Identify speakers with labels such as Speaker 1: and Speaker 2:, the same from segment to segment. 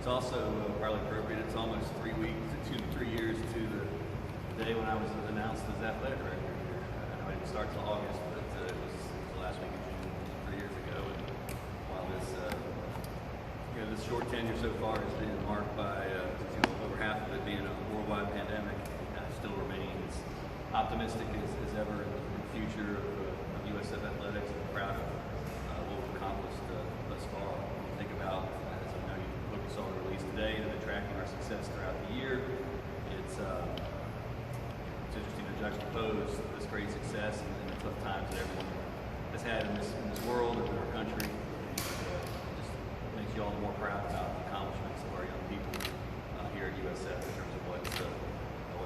Speaker 1: It's also probably appropriate. It's almost 3 weeks, 2 to 3 years to the day when I was announced as athletic director here. I know it didn't start till August, but it was the last week of June 3 years ago. And while this short tenure so far has been marked by over half of it being a worldwide pandemic, I still remain as optimistic as ever in the future of USF athletics. I'm proud of what we've accomplished thus far. When you think about, as I know you saw the release today, that they're tracking our success throughout the year. It's interesting to juxtapose this great success and the tough times that everyone has had in this world and in our country. And just makes you all the more proud about the accomplishments of our young people here at USF in terms of what's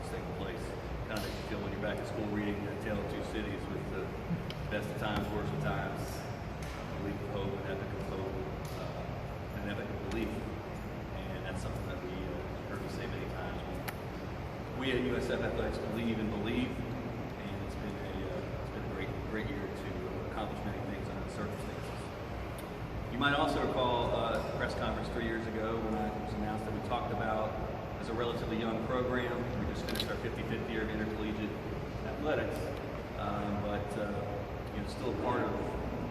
Speaker 1: taking place. Kind of makes you feel when you're back at school reading Tale of Two Cities with the best of times, worst of times, belief of hope, and epic of hope, and epic of belief. And that's something that we heard me say many times. We at USF Athletics believe and believe, and it's been a great year to accomplish many things under the circumstances. You might also recall a press conference 3 years ago when I was announced that we talked about, as a relatively young program, we just finished our 55th year of intercollegiate athletics, but still part of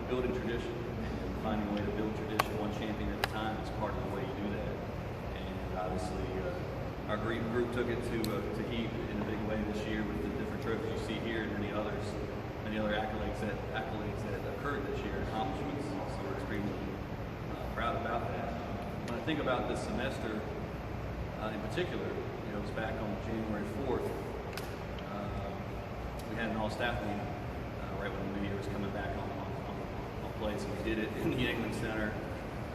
Speaker 1: building tradition and finding a way to build tradition one champion at a time is part of the way you do that. And obviously, our group took it to heat in a big way this year with the different trophies you see here and many other accolades that occurred this year, accomplishments. So we're extremely proud about that. When I think about this semester, in particular, it was back on January 4th. We had an all-staff meeting right when the new year was coming back on place, and we did it in the England Center.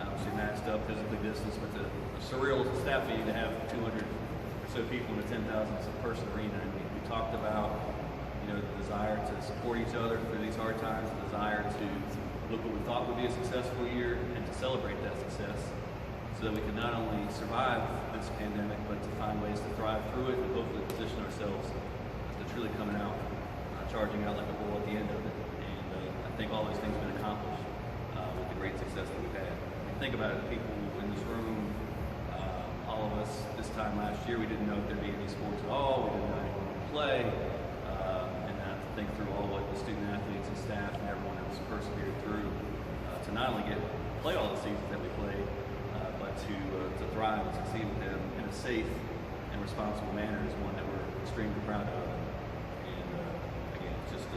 Speaker 1: Obviously masked up, physically distanced, but a surreal staff meeting to have 200 or so people in a 10,000 person arena. And we talked about the desire to support each other through these hard times, the desire to look what we thought would be a successful year and to celebrate that success, so that we can not only survive this pandemic, but to find ways to thrive through it and hopefully position ourselves to truly coming out, charging out like a bull at the end of it. And I think all those things have been accomplished with the great success that we've had. Think about it, the people in this room, all of us this time last year, we didn't know if there'd be any sports at all, we didn't know anyone would play, and now to think through all what the student athletes and staff and everyone has persevered through to not only play all the seasons that we played, but to thrive and succeed with them in a safe and responsible manner is one that we're extremely proud of. And again, it's just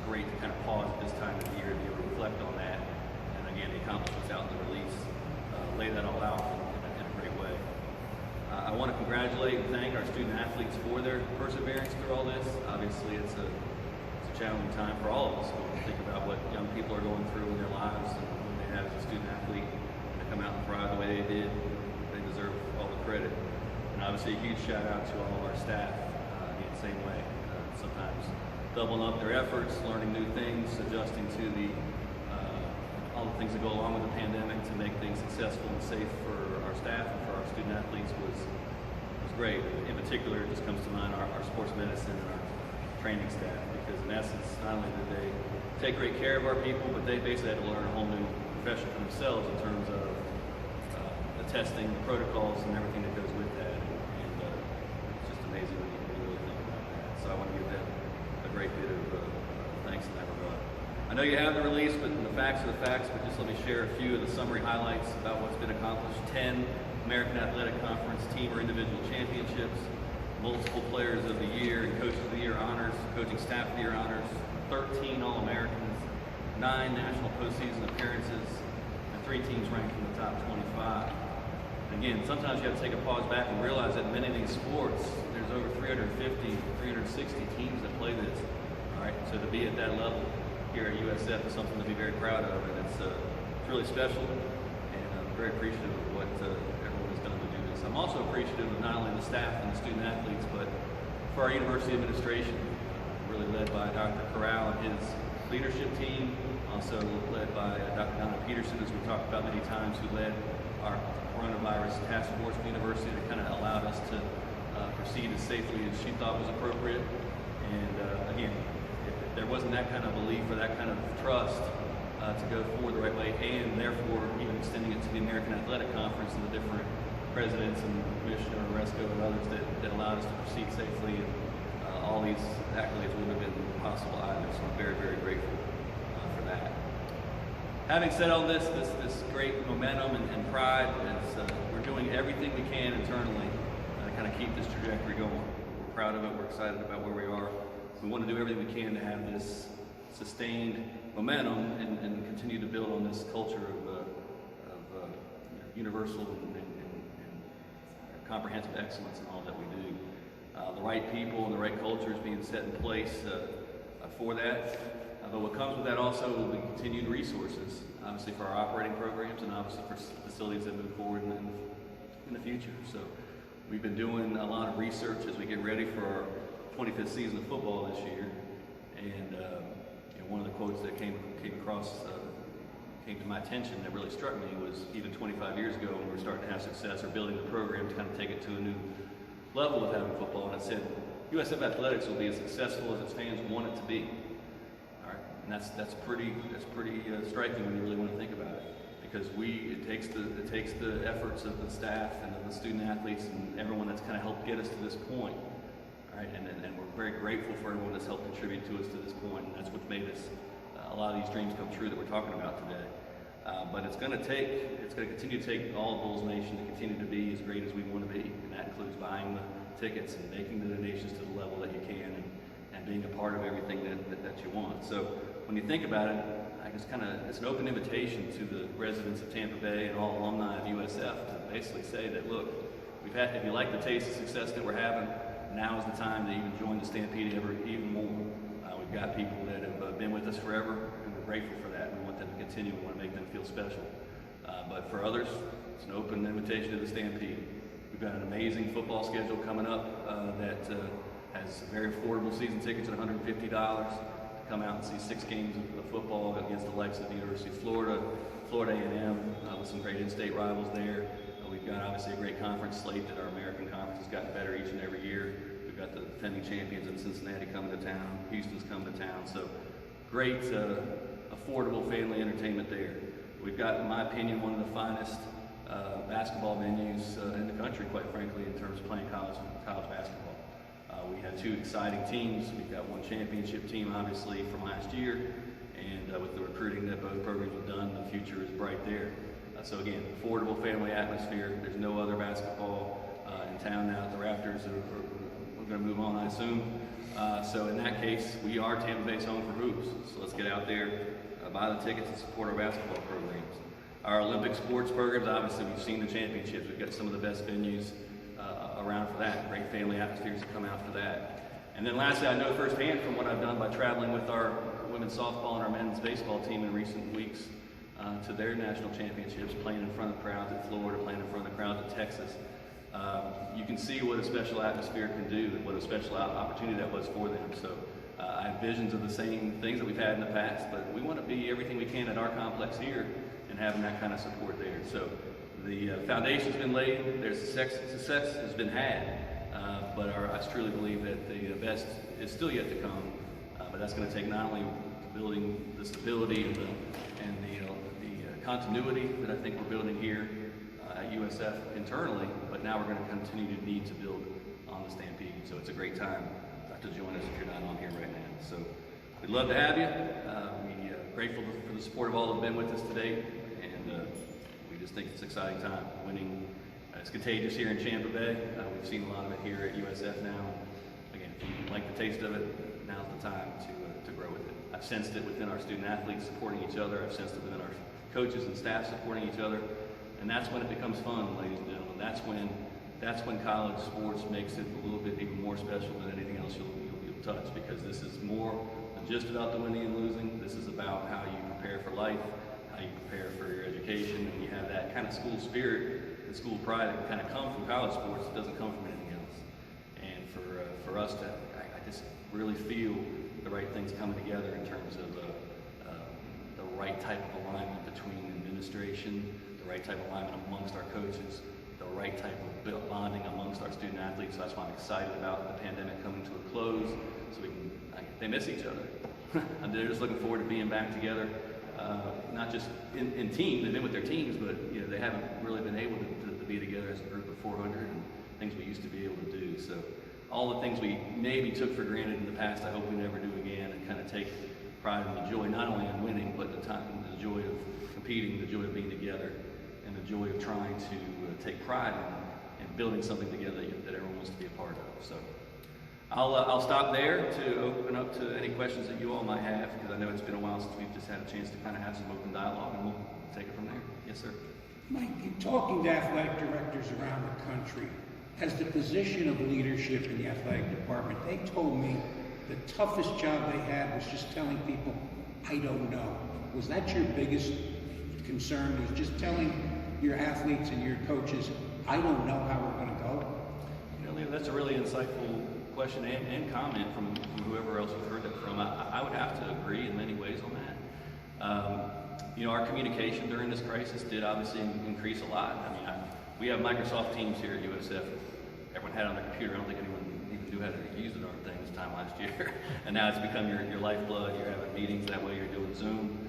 Speaker 1: great to kind of pause at this time of the year and be able to reflect on that. Again, the accomplishments out in the release lay that all out in a great way. I want to congratulate and thank our student athletes for their perseverance through all this. Obviously, it's a challenging time for all of us. When we think about what young people are going through in their lives and when they have as a student athlete and to come out and thrive the way they did, they deserve all the credit. And obviously, a huge shout out to all of our staff in the same way. Sometimes doubling up their efforts, learning new things, adjusting to all the things that go along with the pandemic to make things successful and safe for our staff and for our student athletes was great. In particular, it just comes to mind our sports medicine and our training staff, because in essence, not only did they take great care of our people, but they basically had to learn a whole new profession for themselves in terms of the testing, the protocols, and everything that goes with that. And it's just amazing when you really think about that. So I want to give them a great bit of thanks in that regard. I know you have the release, but the facts are the facts, but just let me share a few of the summary highlights about what's been accomplished. 10 American Athletic Conference team or individual championships, multiple Players of the Year and Coaches of the Year honors, Coaching Staff of the Year honors, 13 All-Americans, 9 national postseason appearances, and 3 teams ranked in the top 25. And again, sometimes you have to take a pause back and realize that in many of these sports, there's over 350, 360 teams that play this. All right, so to be at that level here at USF is something to be very proud of, and it's really special, and I'm very appreciative of what everyone has done to do this. I'm also appreciative of not only the staff and the student athletes, but for our university administration, really led by Dr. Corral and his leadership team, also led by Dr. Donna Peterson, as we talked about many times, who led our coronavirus task force at the university that kind of allowed us to proceed as safely as she thought was appropriate. And again, there wasn't that kind of belief or that kind of trust to go forward the right way, and therefore even extending it to the American Athletic Conference and the different presidents and Commissioner Oresco and others that allowed us to proceed safely. And all these accolades wouldn't have been possible either, so I'm very, very grateful for that. Having said all this great momentum and pride, we're doing everything we can internally to kind of keep this trajectory going. We're proud of it, we're excited about where we are. We want to do everything we can to have this sustained momentum and continue to build on this culture of universal and comprehensive excellence in all that we do. The right people and the right culture is being set in place for that. But what comes with that also will be continued resources, obviously for our operating programs and obviously for facilities that move forward in the future. So we've been doing a lot of research as we get ready for our 25th season of football this year. And one of the quotes that came to my attention that really struck me was even 25 years ago when we were starting to have success or building the program to kind of take it to a new level of having football, and it said USF athletics will be as successful as its fans want it to be. All right, and that's pretty striking when you really want to think about it, because it takes the efforts of the staff and of the student athletes and everyone that's kind of helped get us to this point. All right, and we're very grateful for everyone that's helped contribute to us to this point, and that's what made us a lot of these dreams come true that we're talking about today. But it's going to continue to take all of Bulls Nation to continue to be as great as we want to be, and that includes buying the tickets and making the donations to the level that you can, and being a part of everything that you want. So when you think about it, it's an open invitation to the residents of Tampa Bay and all alumni of USF to basically say that, look, if you like the taste of success that we're having, now is the time to even join the Stampede even more. We've got people that have been with us forever, and we're grateful for that. We want them to continue. We want to make them feel special. But for others, it's an open invitation to the Stampede. We've got an amazing football schedule coming up that has very affordable season tickets at $150 to come out and see 6 games of football against the likes of the University of Florida, Florida A&M, with some great in-state rivals there. We've got obviously a great conference slate that our American Conference has gotten better each and every year. We've got the defending champions in Cincinnati coming to town. Houston's coming to town. So great, affordable family entertainment there. We've got, in my opinion, one of the finest basketball venues in the country, quite frankly, in terms of playing college basketball. We have 2 exciting teams. We've got one championship team, obviously, from last year. And with the recruiting that both programs have done, the future is bright there. So again, affordable family atmosphere. There's no other basketball in town now. The Raptors are going to move on, I assume. So in that case, we are Tampa Bay's home for hoops. So let's get out there, buy the tickets, and support our basketball programs. Our Olympic sports programs, obviously, we've seen the championships. We've got some of the best venues around for that. Great family atmospheres that come out for that. And then lastly, I know firsthand from what I've done by traveling with our women's softball and our men's baseball team in recent weeks to their national championships, playing in front of crowds at Florida, playing in front of crowds at Texas. You can see what a special atmosphere can do and what a special opportunity that was for them. So I have visions of the same things that we've had in the past, but we want to be everything we can at our complex here and having that kind of support there. So the foundation's been laid, there's success has been had, but I truly believe that the best is still yet to come. But that's going to take not only building the stability and the continuity that I think we're building here at USF internally, but now we're going to continue to need to build on the Stampede. So it's a great time to join us if you're not on here right now. So we'd love to have you. We're grateful for the support of all that have been with us today, and we just think it's an exciting time. Winning is contagious here in Tampa Bay. We've seen a lot of it here at USF now. Again, if you like the taste of it, now's the time to grow with it. I've sensed it within our student athletes supporting each other. I've sensed it within our coaches and staff supporting each other, and that's when it becomes fun, ladies and gentlemen. That's when college sports makes it a little bit even more special than anything else you'll touch, because this is more than just about the winning and losing. This is about how you prepare for life, how you prepare for your education, and you have that kind of school spirit and school pride that can kind of come from college sports. It doesn't come from anything else. And for us to, I just really feel the right things coming together in terms of the right type of alignment between administration, the right type of alignment amongst our coaches, the right type of bonding amongst our student athletes. So that's why I'm excited about the pandemic coming to a close, so they miss each other. And they're just looking forward to being back together, not just in teams. They've been with their teams, but they haven't really been able to to be together as a group of 400 and things we used to be able to do. So all the things we maybe took for granted in the past, I hope we never do again, and kind of take pride in the joy, not only in winning, but the joy of competing, the joy of being together, and the joy of trying to take pride in building something together that everyone wants to be a part of. So I'll stop there to open up to any questions that you all might have, because I know it's been a while since we've just had a chance to kind of have some open dialogue, and we'll take it from there. Yes, sir.
Speaker 2: Mike, in talking to athletic directors around the country, as the position of leadership in the athletic department, they told me the toughest job they had was just telling people, I don't know. Was that your biggest concern? Was just telling your athletes and your coaches, I don't know how we're going to go?
Speaker 1: You know, Leo, that's a really insightful question and comment from whoever else you've heard that from. I would have to agree in many ways on that. You know, our communication during this crisis did obviously increase a lot. I mean, we have Microsoft Teams here at USF. Everyone had it on their computer. I don't think anyone even knew how to use the darn thing this time last year. And now it's become your lifeblood. You're having meetings that way. You're doing Zoom.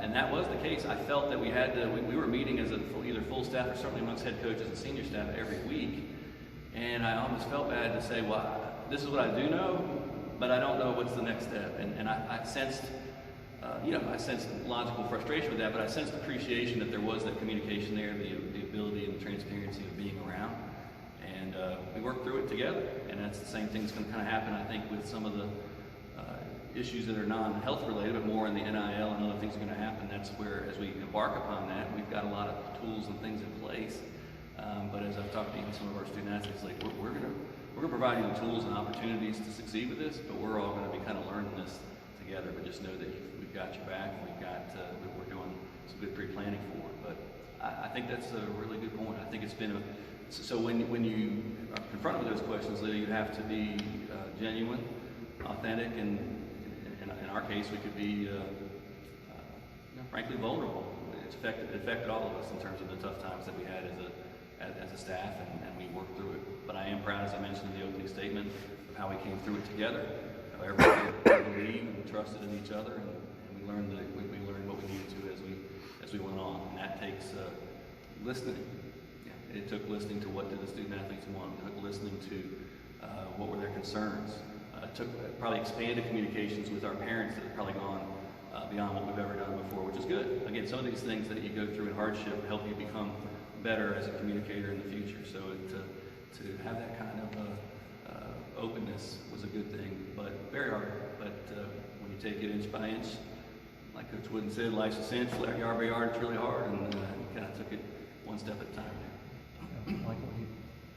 Speaker 1: And that was the case. I felt that we had to, we were meeting as either full staff or certainly amongst head coaches and senior staff every week. And I almost felt bad to say, well, this is what I do know, but I don't know what's the next step. And I sensed, I sensed logical frustration with that, but I sensed appreciation that there was that communication there, the ability and transparency of being around. And we worked through it together. And that's the same thing's going to kind of happen, I think, with some of the issues that are non-health related, but more in the NIL and other things are going to happen. That's where, as we embark upon that, we've got a lot of tools and things in place. But as I've talked to even some of our student athletes, like we're going to provide you the tools and opportunities to succeed with this, but we're all going to be kind of learning this together. But just know that we've got your back, and we're doing some good pre-planning for it. But I think that's a really good point. I think it's been so when you are confronted with those questions, Leo, you have to be genuine, authentic, and in our case, we could be, frankly, vulnerable. It affected all of us in terms of the tough times that we had as a staff, and we worked through it. But I am proud, as I mentioned in the opening statement, of how we came through it together. How everybody believed and trusted in each other, and we learned what we needed to as we went on. And that takes listening. Yeah, it took listening to what did the student athletes want. It took listening to what were their concerns. It took probably expanded communications with our parents that have probably gone beyond what we've ever done before, which is good. Again, some of these things that you go through in hardship help you become better as a communicator in the future. So to have that kind of openness was a good thing, but very hard. But when you take it inch by inch, like Coach Wooden said, life's a cinch, yard by yard, it's really hard, and kind of took it one step at a time.
Speaker 3: Michael,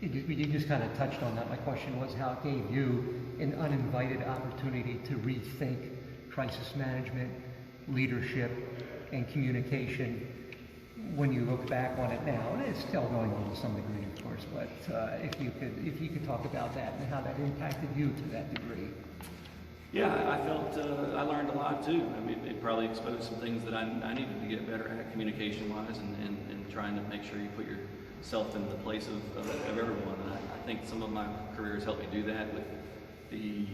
Speaker 3: you just kind of touched on that. My question was how it gave you an uninvited opportunity to rethink crisis management, leadership, and communication when you look back on it now. And it's still going on to some degree, of course, but if you could talk about that and how that impacted you to that degree.
Speaker 1: Yeah, I felt I learned a lot too. I mean, it probably exposed some things that I needed to get better at communication-wise, and trying to make sure you put yourself in the place of everyone. And I think some of my career has helped me do that with the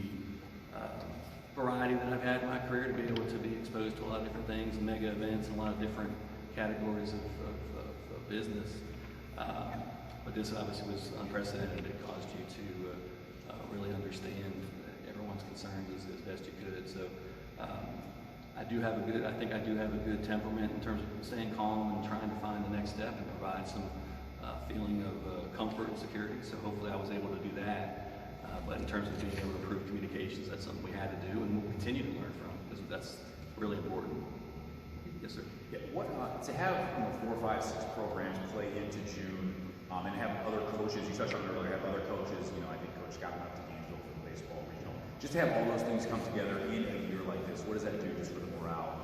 Speaker 1: variety that I've had in my career, to be able to be exposed to a lot of different things, mega events, and a lot of different categories of business. But this obviously was unprecedented. It caused you to really understand everyone's concerns as best you could. So I think I do have a good temperament in terms of staying calm and trying to find the next step and provide some feeling of comfort and security. So hopefully I was able to do that. But in terms of being able to improve communications, that's something we had to do and we'll continue to learn from, because that's really important. Yes, sir.
Speaker 4: Yeah, to have 4, 5, 6 programs play into June, and have other coaches, you touched on it earlier, have other coaches, I think Coach Scott went up to Gainesville for the baseball regional. Just to have all those things come together in a year like this, what does that do just for the morale?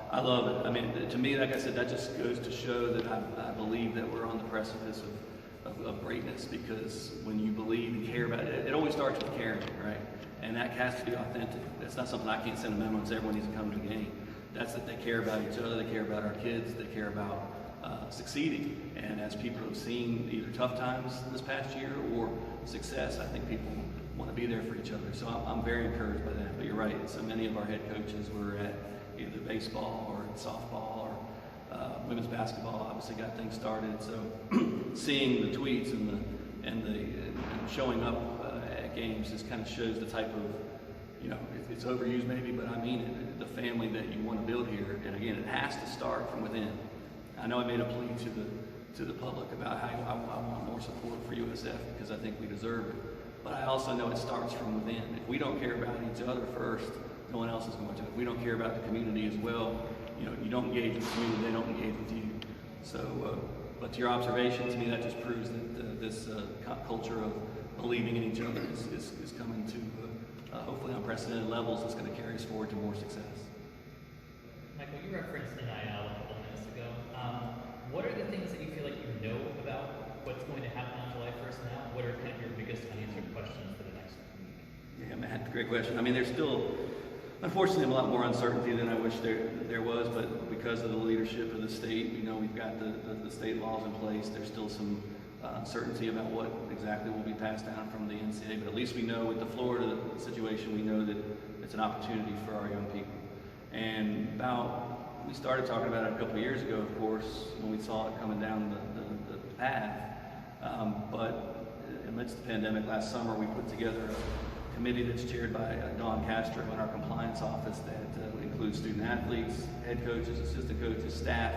Speaker 1: I love it. I mean, to me, like I said, that just goes to show that I believe that we're on the precipice of greatness, because when you believe and care about it, it always starts with caring, right? And that has to be authentic. That's not something I can't send a memo and say everyone needs to come to the game. That's that they care about each other, they care about our kids, they care about succeeding. And as people have seen either tough times this past year or success, I think people want to be there for each other. So I'm very encouraged by that. But you're right, so many of our head coaches were at either baseball or softball or Women's basketball obviously got things started. So seeing the tweets and showing up at games just kind of shows the type of, it's overused maybe, but I mean it, the family that you want to build here. And again, it has to start from within. I know I made a plea to the public about how I want more support for USF because I think we deserve it. But I also know it starts from within. If we don't care about each other first, no one else is going to. If we don't care about the community as well, you don't engage with the community, they don't engage with you. So, but to your observation, to me, that just proves that this culture of believing in each other is coming to hopefully unprecedented levels that's going to carry us forward to more success.
Speaker 5: Michael, you referenced NIL a couple minutes ago. What are the things that you feel like you know about what's going to happen on July 1st now? What are kind of your biggest unanswered questions for the next week?
Speaker 1: Yeah, Matt, great question. I mean, there's still, unfortunately, a lot more uncertainty than I wish there was, but because of the leadership of the state, we've got the state laws in place. There's still some uncertainty about what exactly will be passed down from the NCAA, but at least we know with the Florida situation, we know that it's an opportunity for our young people. And we started talking about it a couple of years ago, of course, when we saw it coming down the path. But amidst the pandemic last summer, we put together a committee that's chaired by Dawn Castro in our compliance office that includes student athletes, head coaches, assistant coaches, staff,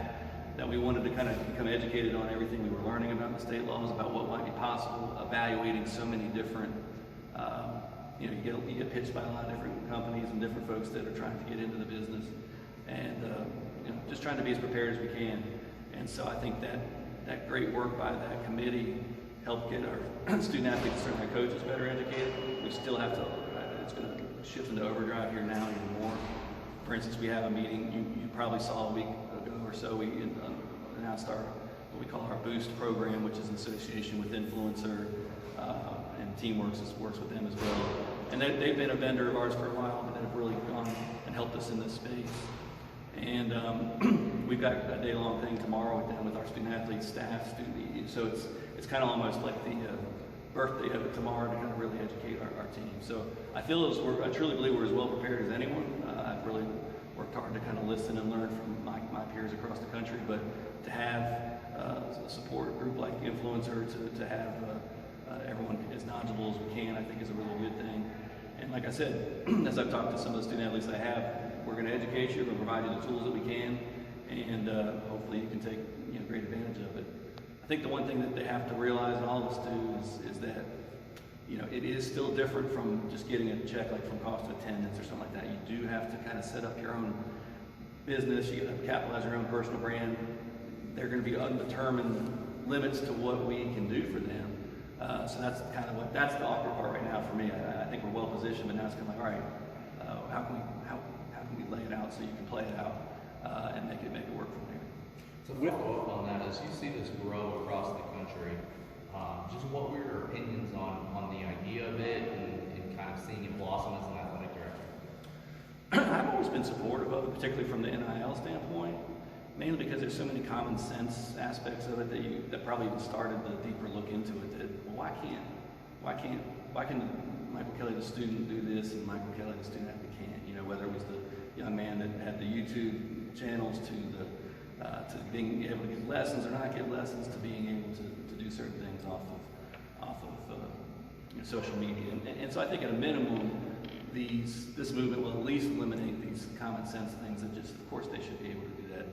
Speaker 1: that we wanted to kind of become educated on everything we were learning about the state laws, about what might be possible, evaluating so many different, you get pitched by a lot of different companies and different folks that are trying to get into the business, and just trying to be as prepared as we can. And so I think that great work by that committee helped get our student athletes and certainly our coaches better educated. We still have to, it's going to shift into overdrive here now even more. For instance, we have a meeting, you probably saw a week ago or so, we announced what we call our Boost program, which is an association with Influencer, and Teamworks works with them as well. And they've been a vendor of ours for a while, but they've really gone and helped us in this space. And we've got a day-long thing tomorrow with them, with our student athletes, staff, so it's kind of almost like the birthday of it tomorrow to kind of really educate our team. So I truly believe we're as well prepared as anyone. I've really worked hard to kind of listen and learn from my peers across the country, but to have a support group like Influencer, to have everyone as knowledgeable as we can, I think is a really good thing. And like I said, as I've talked to some of the student athletes I have, we're going to educate you, we're going to provide you the tools that we can, and hopefully you can take great advantage of it. I think the one thing that they have to realize, and all of us do, is that it is still different from just getting a check, like from cost of attendance or something like that. You do have to kind of set up your own business. You got to capitalize your own personal brand. There are going to be undetermined limits to what we can do for them. So that's kind of that's the awkward part right now for me. I think we're well positioned, but now it's kind of like, all right, how can we lay it out so you can play it out and make it work from there.
Speaker 6: So follow up on that, as you see this grow across the country, just what were your opinions on the idea of it and kind of seeing it blossom as an athletic director?
Speaker 1: I've always been supportive of it, particularly from the NIL standpoint, mainly because there's so many common sense aspects of it that probably even started the deeper look into it. That why can Michael Kelly the student do this and Michael Kelly the student athlete can't? Whether it was the young man that had the YouTube channels to being able to get lessons or not get lessons, to being able to do certain things off of social media. And so I think at a minimum, this movement will at least eliminate these common sense things that just, of course, they should be able to do that.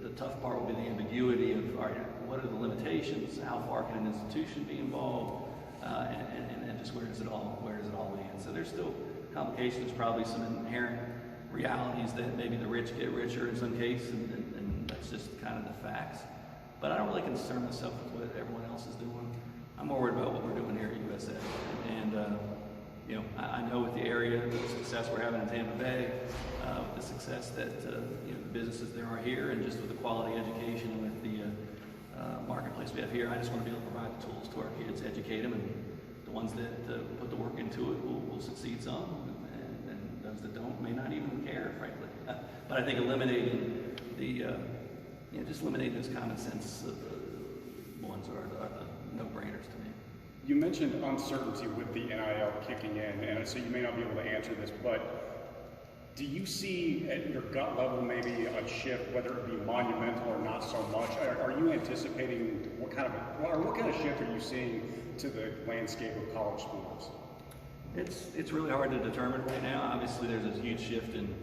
Speaker 1: The tough part will be the ambiguity of, all right, what are the limitations? How far can an institution be involved? And just where does it all land? So there's still complications. There's probably some inherent realities that maybe the rich get richer in some cases, and that's just kind of the facts. But I don't really concern myself with what everyone else is doing. I'm more worried about what we're doing here at USF. And I know with the area, the success we're having in Tampa Bay, the success that the businesses there are here, and just with the quality education and with the marketplace we have here, I just want to be able to provide the tools to our kids, educate them, and the ones that put the work into it will succeed some, and those that don't may not even care, frankly. But I think eliminating just eliminating those common sense ones are the no-brainers to me.
Speaker 7: You mentioned uncertainty with the NIL kicking in, and so you may not be able to answer this, but Do you see at your gut level maybe a shift, whether it be monumental or not so much? Are you anticipating what kind of shift are you seeing to the landscape of college sports?
Speaker 1: It's really hard to determine right now. Obviously, there's a huge shift in,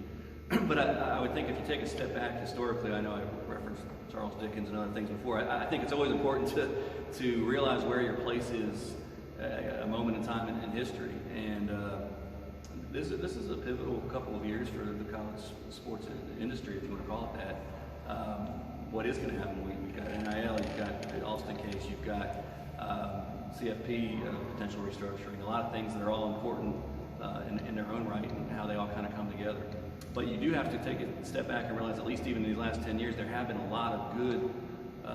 Speaker 1: but I would think if you take a step back historically, I know I referenced Charles Dickens and other things before. I think it's always important to realize where your place is a moment in time in history, and this is a pivotal couple of years for the college sports industry, if you want to call it that. What is going to happen? We've got NIL, you've got the Alston case, you've got CFP potential restructuring, a lot of things that are all important in their own right and how they all kind of come together. But you do have to take a step back and realize, at least even in these last 10 years, there have been a lot of good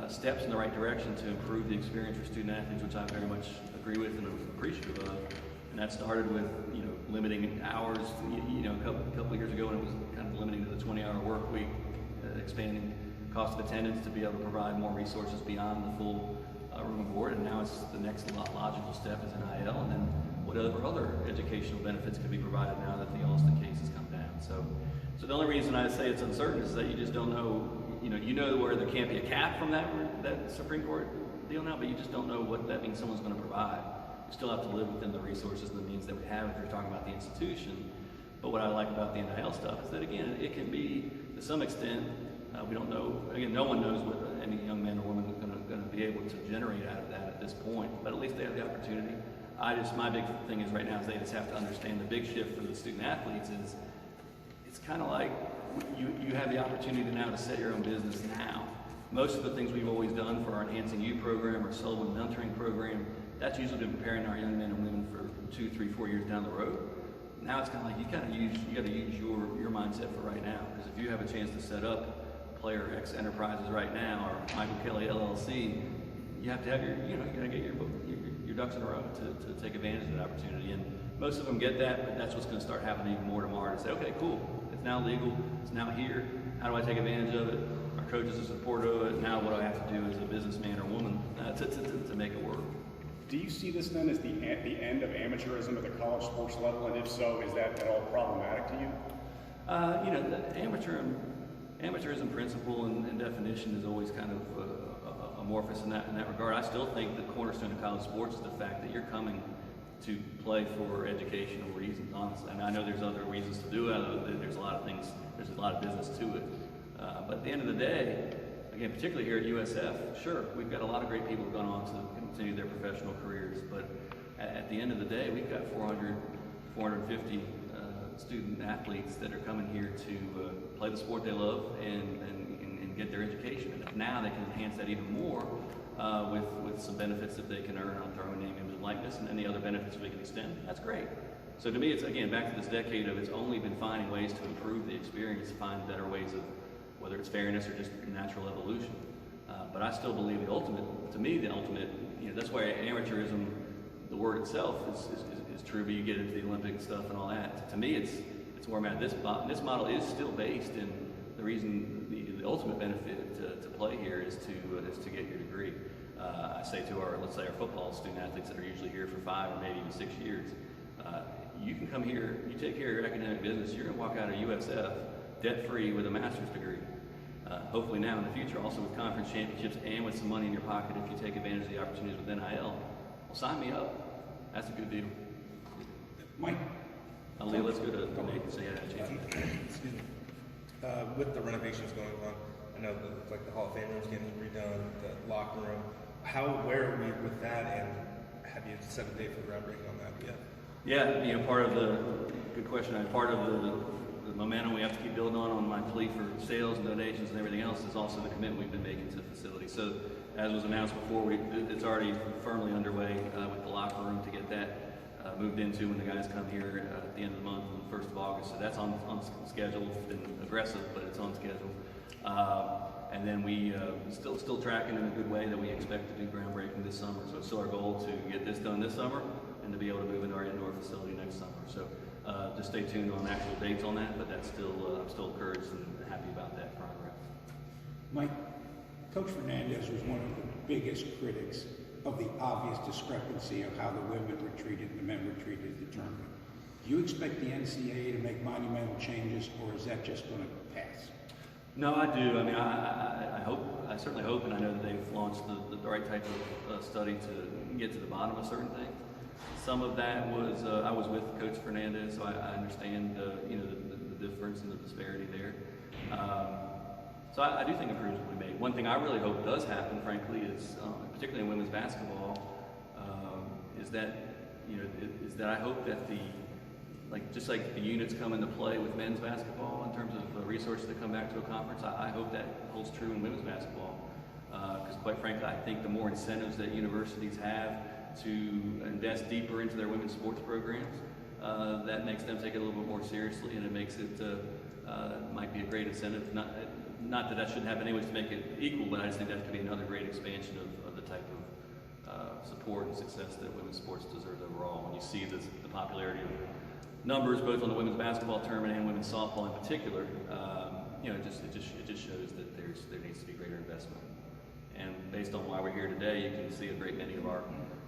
Speaker 1: steps in the right direction to improve the experience for student athletes, which I very much agree with and am appreciative of. And that started with, limiting hours, a couple of years ago when it was kind of limiting to the 20-hour work week, expanding cost of attendance to be able to provide more resources beyond the full room and board. And now it's the next logical step is NIL, and then whatever other educational benefits can be provided now that the Alston case has come down. So the only reason I say it's uncertain is that you just don't know, where there can't be a cap from that Supreme Court deal now, but you just don't know what that means someone's going to provide. You still have to live within the resources and the means that we have if you're talking about the institution. But what I like about the NIL stuff is that, again, it can be, to some extent, we don't know, again, no one knows what any young man or woman is going to be able to generate out of that at this point, but at least they have the opportunity. My big thing is right now is they just have to understand the big shift for the student athletes is, it's kind of like you have the opportunity now to set your own business now. Most of the things we've always done for our Enhancing You program or Sullivan Mentoring program, that's usually been preparing our young men and women for 2, 3, 4 years down the road. Now it's kind of like you got to use your mindset for right now, because if you have a chance to set up Player X Enterprises right now or Michael Kelly LLC, you have to have you got to get your ducks in a row to take advantage of that opportunity. And most of them get that, but that's what's going to start happening even more tomorrow. To say, okay, cool, it's now legal, it's now here. How do I take advantage of it? Our coaches are supportive of it. Now what do I have to do as a businessman or woman to make it work?
Speaker 7: Do you see this then as the end of amateurism at the college sports level? And if so, is that at all problematic to you? The amateurism principle and definition is always kind of amorphous in that regard. I still think the cornerstone of college sports is the fact that you're coming to play for educational reasons, honestly. I mean, I know there's other reasons to do it. There's a lot of things, there's a lot of business to it. But at the end of the day, again, particularly here at USF, sure, we've got a lot of great people who've gone on to continue their professional careers, but at the end of the day, we've got 450 student athletes that are coming here to play the sport they love and get their education. And if now they can enhance that even more with some benefits that they can earn on their own name, image, and likeness, and any other benefits we can extend, that's great. So to me, it's, again, back to this decade of it's only been finding ways to improve the experience, find better ways of, whether it's fairness or just natural evolution. But I still believe the ultimate, that's why amateurism, the word itself is true, but you get into the Olympic stuff and all that. To me, it's where I'm at. This model is still based in the reason, the ultimate benefit to play here is to get your degree. I say to let's say our football student athletes that are usually here for 5 or maybe even 6 years, you can come here, you take care of your academic business, you're going to walk out of USF debt-free with a master's degree. Hopefully now in the future, also with conference championships and with some money in your pocket if you take advantage of the opportunities with NIL. Well, sign me up. That's a good deal.
Speaker 2: Mike?
Speaker 1: Leah, let's go to Nate and say I had a chance.
Speaker 8: Excuse me. With the renovations going on, I know like the Hall of Fame room's getting redone, the locker room. Where are we with that, and have you set a date for groundbreaking on that yet?
Speaker 1: Yeah, part of good question. Part of the momentum we have to keep building on my plea for sales and donations and everything else is also the commitment we've been making to the facility. So as was announced before, it's already firmly underway with the locker room to get that moved into when the guys come here at the end of the month, on the 1st of August. So that's on schedule. It's been aggressive, but it's on schedule. And then we still tracking in a good way that we expect to do groundbreaking this summer. So it's still our goal to get this done this summer and to be able to move into our indoor facility next summer. So just stay tuned on actual dates on that, but that's still, I'm still encouraged and happy about that progress.
Speaker 2: Mike, Coach Fernandez was one of the biggest critics of the obvious discrepancy of how the women were treated and the men were treated at the tournament. Do you expect the NCAA to make monumental changes, or is that just going to pass?
Speaker 7: No, I do. I mean, I hope, I certainly hope, and I know that they've launched the right type of study to get to the bottom of certain things. Some of that was, I was with Coach Fernandez, so I understand, you know, the difference and the disparity there. So I do think improvements will be made. One thing I really hope does happen, frankly, is particularly in women's basketball, is that, you know, is that I hope that just like the units come into play with men's basketball in terms of resources that come back to a conference, I hope that holds true in women's basketball. Because quite frankly, I think the more incentives that universities have to invest deeper into their women's sports programs, that makes them take it a little bit more seriously, and it makes it might be a great incentive. Not that shouldn't happen anyways to make it equal, but I just think that could be another great expansion of the type of support and success that women's sports deserves overall. When you see the popularity of numbers both on the women's basketball tournament and women's softball in particular, you know, it just shows that there needs to be greater investment. And based on why we're here today, you can see a great many of our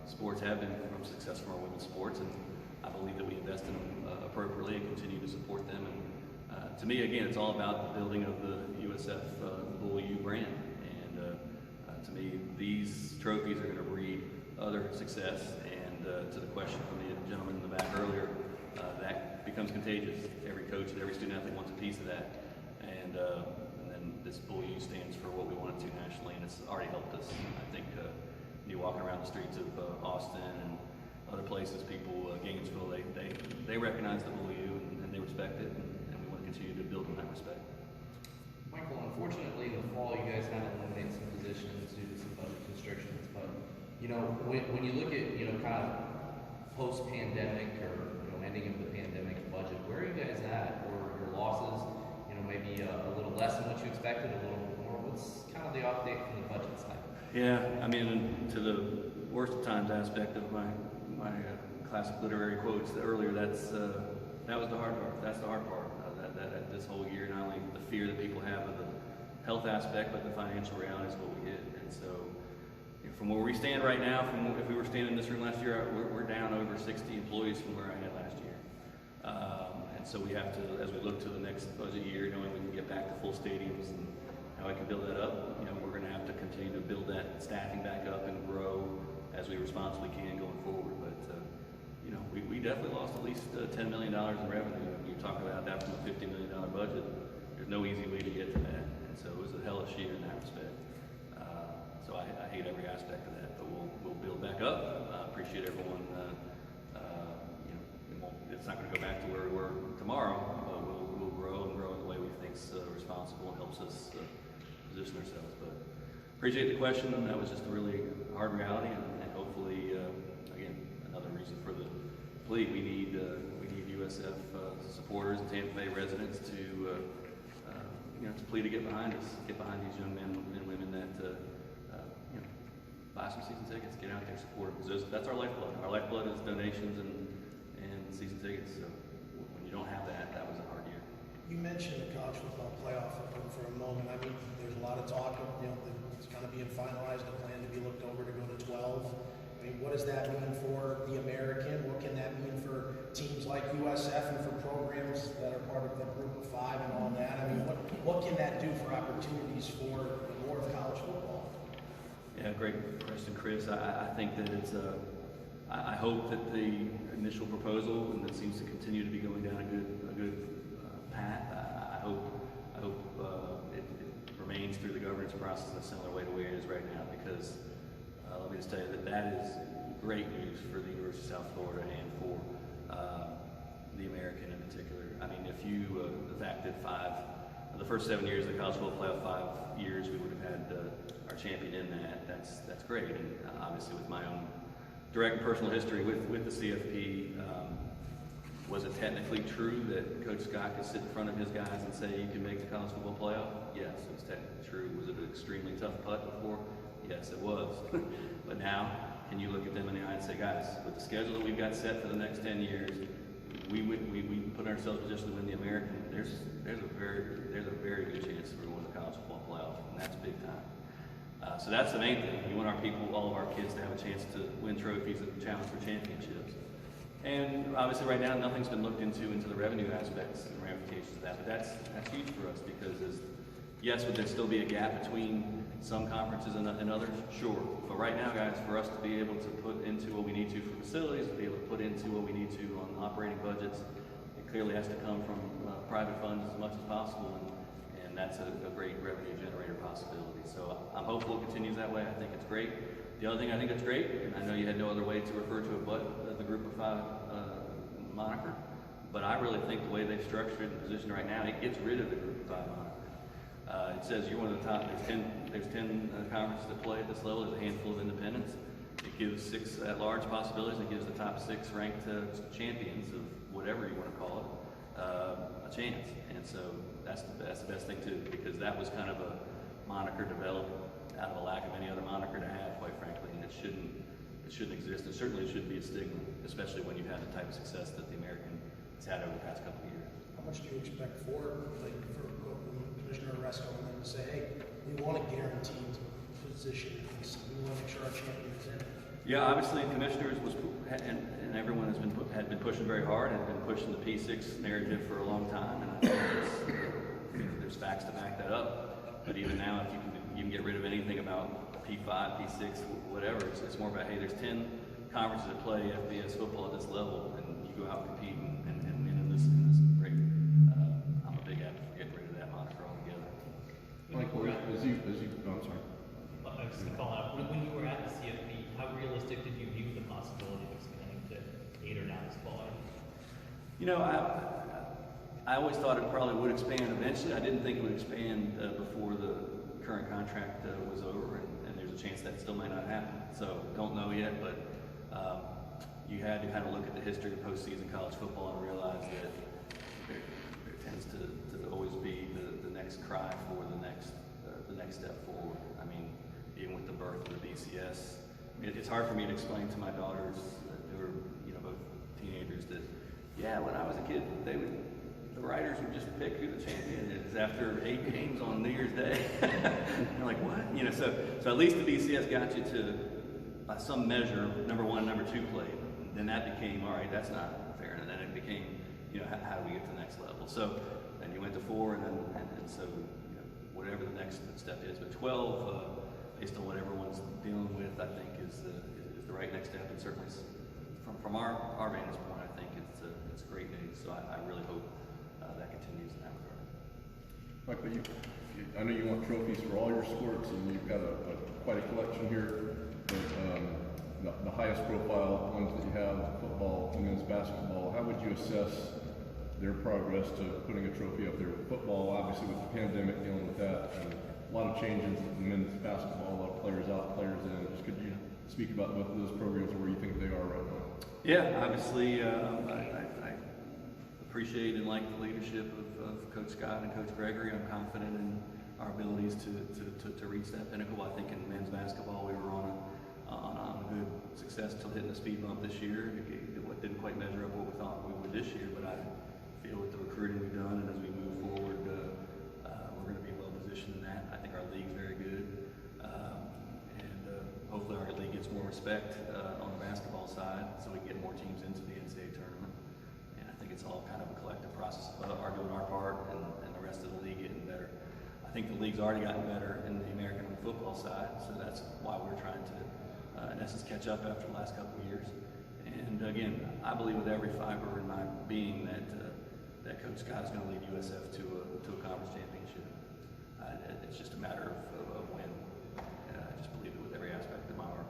Speaker 7: sports have been from success from our women's sports, and I believe that we invest in them appropriately and continue to support them. And to me, again, it's all about the building of the USF Bull U brand. And to me, these trophies are going to breed other success. And to the question from the gentleman in the back earlier, that becomes contagious. Every coach and every student athlete wants a piece of that. And then this Bull U stands for what we want it to nationally, and it's already helped us. I think you walking around the streets of Austin and other places, people, Gainesville, they recognize the Bull U and they respect it, and we want to continue to build on that respect.
Speaker 6: Michael, unfortunately, in the fall, you guys had to eliminate some positions due to some budget constrictions. But you know, when you look at, you know, kind of post-pandemic or, you know, ending of the pandemic budget, where are you guys at? Or your losses, you know, maybe a little less than what you expected, a little more. What's kind of the update from the budget side?
Speaker 7: Yeah, I mean, to the worst of times aspect of my classic literary quotes earlier, that was the hard part. That's the hard part. That this whole year, not only the fear that people have of the health aspect, but the financial reality is what we hit. And so, you know, from where we stand right now, if we were standing in this room last year, we're down over 60 employees from where I had last year. And so we have to, as we look to the next budget year, knowing we can get back to full stadiums and how we can build that up, you know, we're going to have to continue to build that staffing back up and grow as we responsibly can going forward. But you know, we definitely lost at least $10 million in revenue. When you talk about that from a $50 million budget, there's no easy way to get to that. And so it was a hellish year in that respect. So I hate every aspect of that, but we'll build back up. I appreciate everyone. You know, it's not going to go back to where we were tomorrow, but we'll grow and grow in the way we think is responsible and helps us position ourselves. But appreciate the question, and that was just a really hard reality, and hopefully, again, another reason for the plea. We need USF supporters and Tampa Bay residents to you know, to plea to get behind us, get behind these young men and women that you know, buy some season tickets, get out there, support them, because that's our lifeblood. Our lifeblood is donations and season tickets. So when you don't have that, that was a hard year.
Speaker 9: You mentioned the college football playoff for a moment. I mean, there's a lot of talk of, you know, it's kind of being finalized, a plan to be looked over to go to 12. I mean, what does that mean for the American? What can that mean for teams like USF and for programs that are part of the Group of Five and all that? I mean, what can that do for opportunities for more of college football?
Speaker 7: Yeah, great question, Chris. I think that it's I hope that the initial proposal, and it seems to continue to be going down a good path. I hope it remains through the governance process in a similar way to where it is right now, because let me just tell you that is great news for the University of South Florida and for the American in particular. I mean, if you, the fact that the first 7 years of the college football playoff, 5 years we would have had our champion in that's great. And obviously with my own direct personal history with the CFP, was it technically true that Coach Scott could sit in front of his guys and say you can make the college football playoff? Yes, it was technically true. Was it an extremely tough putt before? Yes, it was. But now, can you look at them in the eye and say, guys, with the schedule that we've got set for the next 10 years, we put ourselves in position to win the American. There's a very good chance that we're going to win the college football playoff, and that's big time. So that's the main thing. You want our people, all of our kids, to have a chance to win trophies and challenge for championships. And obviously right now, nothing's been looked into the revenue aspects and ramifications of that, but that's huge for us because yes, would there still be a gap between some conferences and others? Sure. But right now, guys, for us to be able to put into what we need to for facilities, to be able to put into what we need to on operating budgets, it clearly has to come from private funds as much as possible, and that's a great revenue generator possibility. So I'm hopeful it continues that way. I think it's great. The other thing I think that's great, and I know you had no other way to refer to it but the Group of Five moniker, but I really think the way they've structured it and positioned it right now, it gets rid of the Group of Five moniker. It says you're one of the top. There's 10 conferences that play at this level. There's a handful of independents. It gives 6 at-large possibilities. It gives the top 6 ranked champions of whatever you want to call it a chance. And so that's the best thing too, because that was kind of a moniker developed out of a lack of any other moniker to have, quite frankly, and it shouldn't exist. And certainly it shouldn't be a stigma, especially when you've had the type of success that the American has had over the past couple of years.
Speaker 9: How much do you expect for Commissioner Resco and them to say, hey, we want a guaranteed position, we want to make sure our champion is in it?
Speaker 7: Yeah, obviously, commissioners and everyone had been pushing very hard, had been pushing the P6 narrative for a long time, and I think there's facts to back that up. But even now, if you can get rid of anything about P5, P6, whatever, it's more about, hey, there's 10 conferences that play FBS football at this level, and you go out and compete and in this great. I'm a big advocate for getting rid of that moniker altogether.
Speaker 10: Michael, as you, I'm sorry.
Speaker 5: I was just going to call out, when you were at the CFP, how realistic did you view the possibility of expanding to 8 or 9 spot?
Speaker 7: You know, I always thought it probably would expand eventually. I didn't think it would expand before the current contract was over, and there's a chance that still might not happen. So don't know yet, but you had to kind of look at the history of postseason college football and realize that there tends to always be the next cry for the next step forward. I mean, even with the birth of the BCS, it's hard for me to explain to my daughters who are both teenagers that when I was a kid the writers would just pick who the champion is after 8 games on New Year's Day. You're like, what? So at least the BCS got you to, by some measure, number 1, number 2 played. Then that became, all right, that's not fair. And then it became, how do we get to the next level? So then you went to 4, and so whatever the next step is. But 12, based on what everyone's dealing with, I think is the right next step. And certainly from our vantage point, I think it's great news. So I really hope that continues in that regard.
Speaker 10: Michael, I know you want trophies for all your sports, and you've got quite a collection here. But the highest profile ones that you have, football and men's basketball, how would you assess their progress to putting a trophy up there? Football, obviously with the pandemic, dealing with that, and a lot of changes in men's basketball, a lot of players out, players in. Just could you speak about both of those programs and where you think they are right now?
Speaker 7: Yeah, obviously, I appreciate and like the leadership of Coach Scott and Coach Gregory. I'm confident in our abilities to reach that pinnacle. I think in men's basketball we were on a good success till hitting the speed bump this year. It didn't quite measure up what we thought we would this year, but I feel with the recruiting we've done and as we move forward, we're going to be well positioned in that. I think our league's very good, and hopefully our league gets more respect on the basketball side, so we can get more teams into the NCAA tournament. And I think it's all kind of a collective process of our doing our part and the rest of the league getting better. I think the league's already gotten better in the American football side, so that's why we're trying to, in essence, catch up after the last couple of years. And again, I believe with every fiber in my being that Coach Scott is going to lead USF to a conference championship. It's just a matter of when. I just believe it with every aspect of my heart.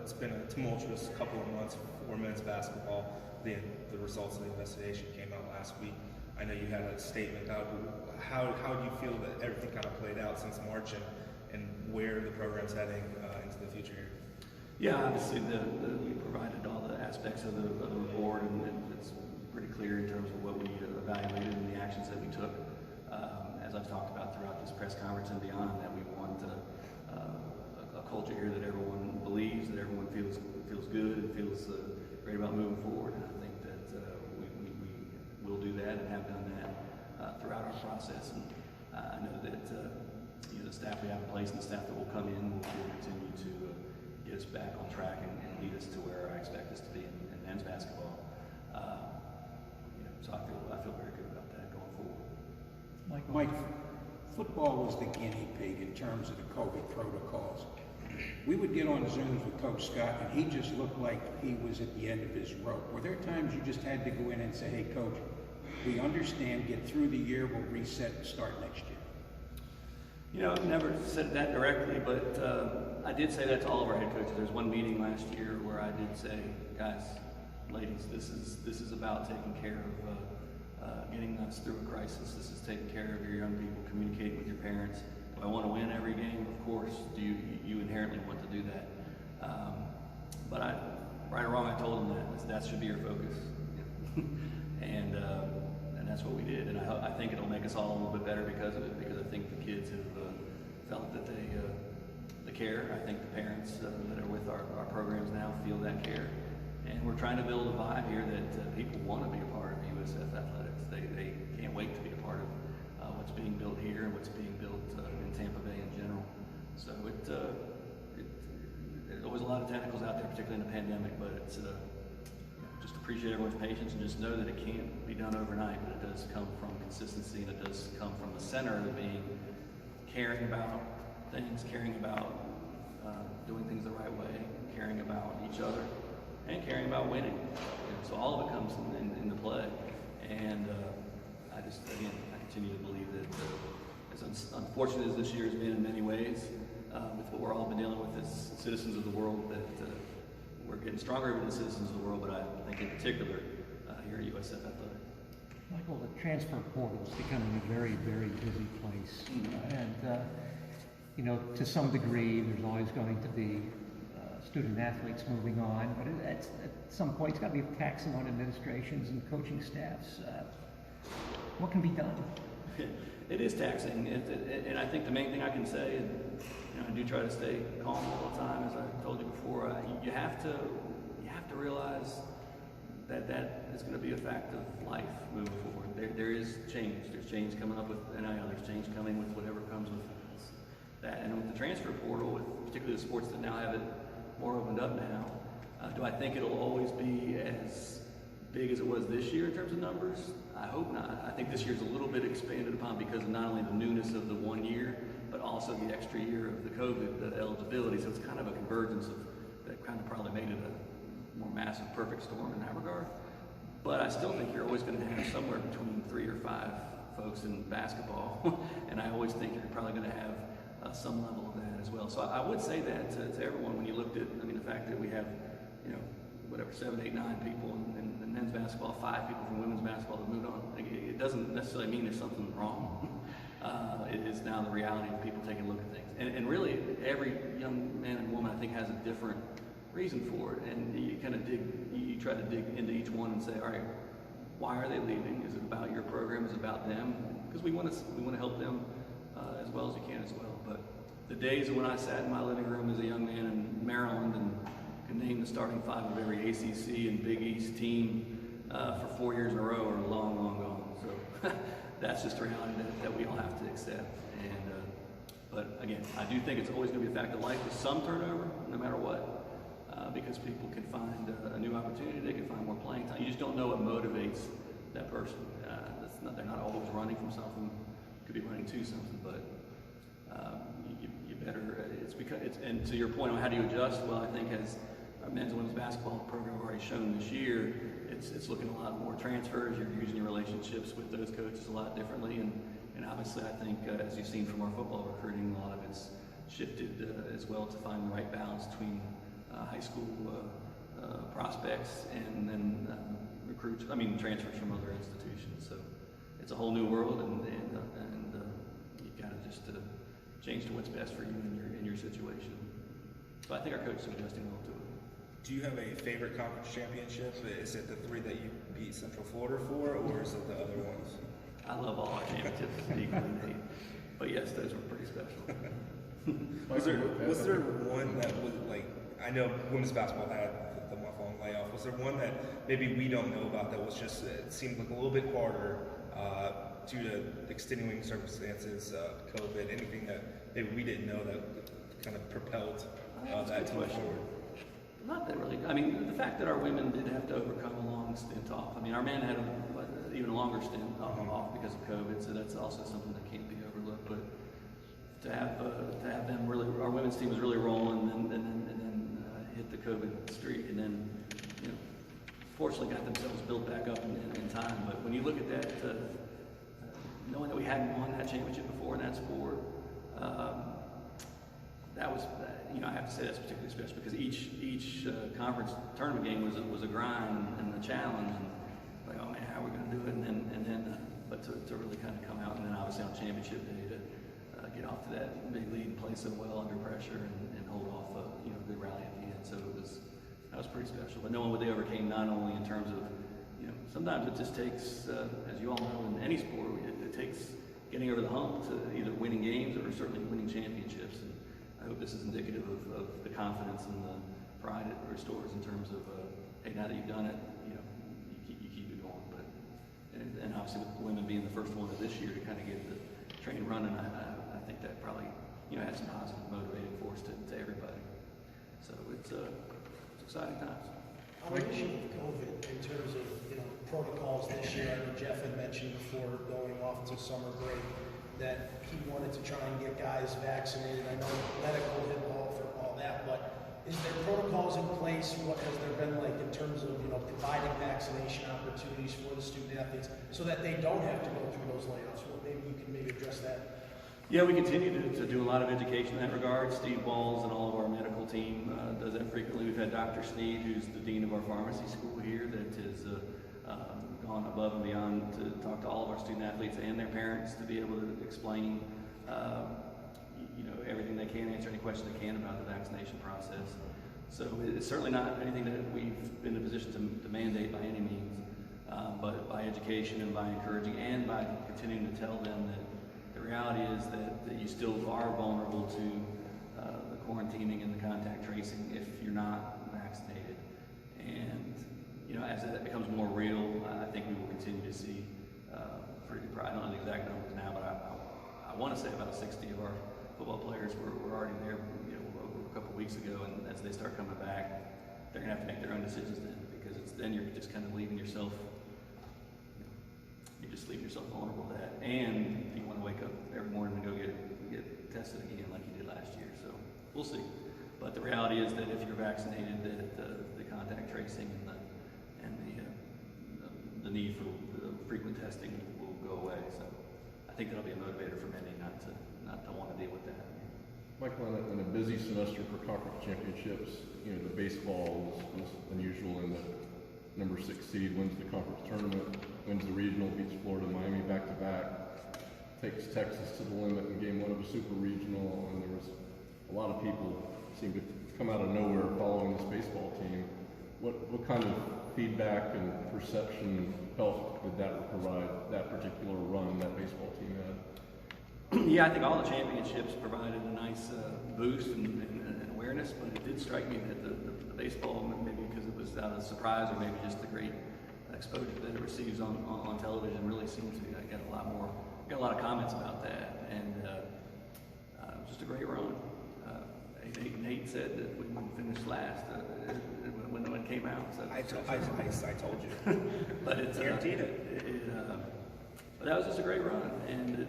Speaker 8: It's been a tumultuous couple of months for men's basketball. The results of the investigation came out last week. I know you had a statement out. How do you feel that everything kind of played out since March and where the program's heading into the future here?
Speaker 7: Yeah, obviously we provided all the aspects of the report, and it's pretty clear in terms of what we evaluated and the actions that we took. As I've talked about throughout this press conference and beyond, that we want a culture here that everyone believes, that everyone feels good and feels great about moving forward. And I think that we will do that and have done that throughout our process. And I know that the staff we have in place and the staff that will come in will continue to get us back on track and lead us to where I expect us to be in men's basketball. So I feel very good about that going forward.
Speaker 2: Mike, football was the guinea pig in terms of the COVID protocols. We would get on Zooms with Coach Scott, and he just looked like he was at the end of his rope. Were there times you just had to go in and say, hey, Coach, we understand, get through the year, we'll reset and start next year?
Speaker 7: You know, I've never said that directly, but I did say that to all of our head coaches. There's one meeting last year where I did say, guys, ladies, this is about taking care of getting us through a crisis. This is taking care of your young people, communicating with your parents. Do I want to win every game? Of course. Do you inherently want to do that? But right or wrong, I told them that should be your focus, and that's what we did. And I think it'll make us all a little bit better because of it. Because I think the kids have felt that they care. I think the parents that are with our programs now feel that care. And we're trying to build a vibe here that people want to be a part of USF athletics. They can't wait to be a part of what's being built here and what's being built in Tampa Bay in general. So there's always a lot of tentacles out there, particularly in the pandemic, but it's just appreciate everyone's patience and just know that it can't be done overnight, but it does come from consistency, and it does come from the center of it being caring about things, caring about doing things the right way, caring about each other, and caring about winning. So all of it comes into play. And I continue to believe that as unfortunate as this year has been in many ways, with what we're all been dealing with as citizens of the world, that we're getting stronger even as citizens of the world, but I think in particular here at USF Athletics.
Speaker 3: Michael, the transfer portal is becoming a very, very busy place. And, to some degree, there's always going to be student athletes moving on, but at some point it's got to be taxing on administrations and coaching staffs. What can be done?
Speaker 7: It is taxing, and I think the main thing I can say, and I do try to stay calm all the time, as I told you before. You have to realize that is going to be a fact of life moving forward. There is change. There's change coming up with NIL. There's change coming with whatever comes with that, and with the transfer portal, with particularly the sports that now have it more opened up now. Do I think it'll always be as big as it was this year in terms of numbers? I hope not. I think this year's a little bit expanded upon because of not only the newness of the 1 year, but also the extra year of the COVID eligibility. So it's kind of a convergence that kind of probably made it a more massive perfect storm in that regard. But I still think you're always going to have somewhere between 3 or 5 folks in basketball. And I always think you're probably going to have some level of that as well. So I would say that to everyone when you looked at, the fact that we have, 7, 8, 9 people in men's basketball, 5 people from women's basketball that moved on. It doesn't necessarily mean there's something wrong. It is now the reality of people taking a look at things. And really, every young man and woman, I think, has a different reason for it. And you kind of you try to dig into each one and say, all right, why are they leaving? Is it about your program? Is it about them? Because we want to help them as well as you can as well. But the days when I sat in my living room as a young man in Maryland and could name the starting 5 of every ACC and Big East team for 4 years in a row are long, long gone. So that's just a reality that we all have to accept. And but again, I do think it's always going to be a fact of life with some turnover, no matter what, because people can find a new opportunity. They can find more playing time. You just don't know what motivates that person. They're not always running from something. Could be running to something, but you better. It's because and to your point on how do you adjust? Well, I think as our men's and women's basketball program have already shown this year, it's looking a lot more transfers. You're using your relationships with those coaches a lot differently, and obviously I think as you've seen from our football recruiting, a lot of it's shifted as well to find the right balance between high school prospects and then transfers from other institutions. So it's a whole new world, and you got to just change to what's best for you in your situation. So I think our coaches are adjusting well to it.
Speaker 8: Do you have a favorite conference championship? Is it the 3 that you beat Central Florida for, or is it the other ones?
Speaker 7: I love all our championships equally, but yes, those were pretty special.
Speaker 8: Was there one that was I know women's basketball had the month-long layoff. Was there one that maybe we don't know about that was just, it seemed like a little bit harder due to extenuating circumstances, COVID, anything that maybe we didn't know that kind of propelled that team forward?
Speaker 7: Not that really. I mean, the fact that our women did have to overcome a long stint off. I mean, our men had an even longer stint off because of COVID, so that's also something that can't be overlooked. But to have them really, our women's team was really rolling, and then hit the COVID streak, and then fortunately got themselves built back up in time. But when you look at that, knowing that we hadn't won that championship before in that sport, that was, I have to say that's particularly special because each conference tournament game was a grind and a challenge, and like, oh man, how are we going to do it? But to really kind of come out, and then obviously on championship day to get off to that big lead and play so well under pressure and hold off a good rally at the end. So that was pretty special. But knowing what they overcame, not only in terms of sometimes it just takes, as you all know, in any sport, it takes getting over the hump to either winning games or certainly winning championships. And I hope this is indicative of the confidence and the pride it restores in terms of, hey, now that you've done it, you keep it going. But and obviously with women being the first one of this year to kind of get the train running, I think that probably had some positive motivating force to everybody. So it's exciting times.
Speaker 9: On the issue of COVID, in terms of protocols this year, I know Jeff had mentioned before going off to summer break that he wanted to try and get guys vaccinated. I know medical involved for all that, but is there protocols in place? What has there been like in terms of providing vaccination opportunities for the student athletes so that they don't have to go through those layoffs? Well, maybe you can address that.
Speaker 7: Yeah, we continue to do a lot of education in that regard. Steve Walls and all of our medical team does that frequently. We've had Dr. Sneed, who's the dean of our pharmacy school here, that has gone above and beyond to talk to all of our student athletes and their parents to be able to explain, everything they can, answer any questions they can about the vaccination process. So it's certainly not anything that we've been in a position to mandate by any means, but by education and by encouraging and by continuing to tell them that the reality is that you still are vulnerable to the quarantining and the contact tracing if you're not vaccinated. And as that becomes more real, I think we will continue to see pretty. I don't know the exact numbers now, but I want to say about 60 of our football players were already there, over a couple of weeks ago. And as they start coming back, they're going to have to make their own decisions then, because then you're just kind of leaving yourself. You just leave yourself vulnerable to that, and you want to wake up every morning and go get tested again like you did last year. So we'll see. But the reality is that if you're vaccinated, that the contact tracing and the need for the frequent testing will go away. So I think that'll be a motivator for many not to want to deal with that.
Speaker 10: Michael, in a busy semester for conference championships, the baseball was unusual in that number 6 seed wins the conference tournament, wins the regional, beats Florida, Miami back-to-back, takes Texas to the limit in game 1 of a super regional, and there was a lot of people seem to come out of nowhere following this baseball team. What kind of feedback and perception help did that provide, that particular run that baseball team had?
Speaker 7: Yeah, I think all the championships provided a nice boost and awareness, but it did strike me that the baseball, maybe because it was out of surprise or maybe just the great exposure that it receives on television, really seems to get a lot of comments about that, and it was just a great run. Nate said that we wouldn't finish last when it came out. So
Speaker 8: I told you.
Speaker 7: But it's
Speaker 8: guaranteed it.
Speaker 7: But that was just a great run, and it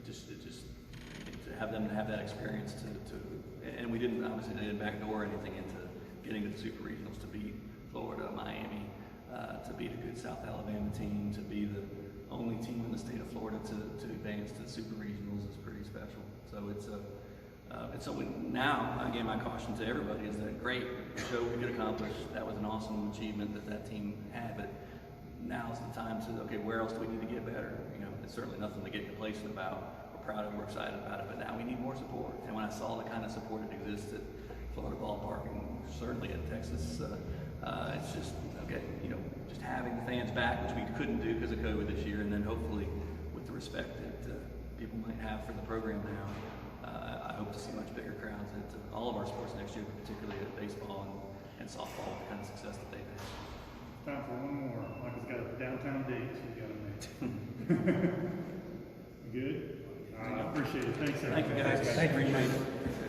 Speaker 7: just to have them have that experience and we didn't they didn't backdoor anything into getting to the super regionals, to beat Florida, Miami, to beat a good South Alabama team, to be the only team in the state of Florida to advance to the super regionals is pretty special. So it's something. Now, again, my caution to everybody is that great show we could accomplish. That was an awesome achievement that team had, but now's the time to, okay, where else do we need to get better? It's certainly nothing to get complacent about. We're proud of it, we're excited about it, but now we need more support. And when I saw the kind of support that exists at Florida Ballpark and certainly at Texas, it's just, okay, just having the fans back, which we couldn't do because of COVID this year, and then hopefully with the respect that people might have for the program now, I hope to see much bigger crowds at all of our sports next year, particularly at baseball and softball, the kind of success that they've had.
Speaker 11: Time for one more. Michael's got a downtown date he's got to make. Good? I appreciate it. Thanks, everybody.
Speaker 7: Thank you, guys.
Speaker 3: Thank you.